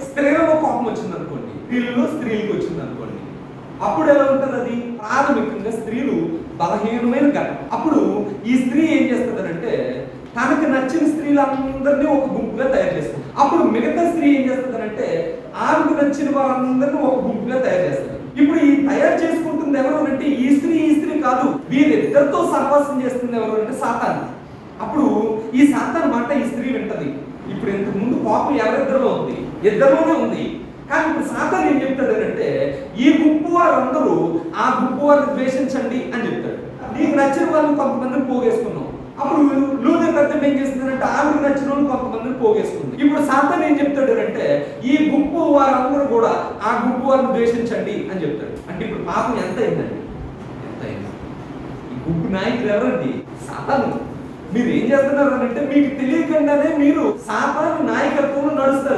స్త్రీలలో కోపం వచ్చింది అనుకోండి, స్త్రీలకు వచ్చింది అనుకోండి, అప్పుడు ఎలా ఉంటుంది? అది ప్రాథమికంగా స్త్రీలు బలహీనమైన ఘటన. అప్పుడు ఈ స్త్రీ ఏం చేస్తుందంటే తనకు నచ్చిన స్త్రీలందరినీ ఒక గుంపుగా తయారు చేస్తుంది. అప్పుడు మిగతా స్త్రీ ఏం చేస్తుందంటే ఆమెకు నచ్చిన వారందరినీ ఒక గుంపుగా తయారు చేస్తుంది. ఇప్పుడు ఈ తయారు చేసుకుంటుంది ఎవరు అంటే ఈ స్త్రీ కాదు, వీరిద్దరితో సహవాసం చేస్తుంది ఎవరు అంటే సాతాను. అప్పుడు ఈ సాతాను మాట ఈ స్త్రీ వింటది. ఇప్పుడు ఇంతకు ముందు కోపం ఎవరిద్దరిలో ఉంది? ఇద్దరిలోనే ఉంది. కానీ ఇప్పుడు సాతాను ఏం చెప్తాడు అంటే ఈ గుంపు వారందరూ ఆ గుంపు వారిని ద్వేషించండి అని చెప్తాడు. నీకు నచ్చిన వాళ్ళని కొంతమందిని పోగేసుకున్నావు. అప్పుడు లూథర్ పెద్ద ఏం చేస్తుందంటే ఆమెకు నచ్చిన వాళ్ళు కొంతమందిని పోగేసుకుంది. ఇప్పుడు సాతాను ఏం చెప్తాడు అంటే ఈ గుంపు వారందరూ కూడా ఆ గుంపు వారిని ద్వేషించండి అని చెప్తాడు. అంటే ఇప్పుడు పాపం ఎంత అయిందండి? ఎంత అయింది? ఈ గుంపు నాయకులు ఎవరండి? సాతాను. మీరు ఏం చేస్తున్నారు అంటే మీకు తెలియకుండానే మీరు సాతాను నాయకత్వంలో నడుస్తారు.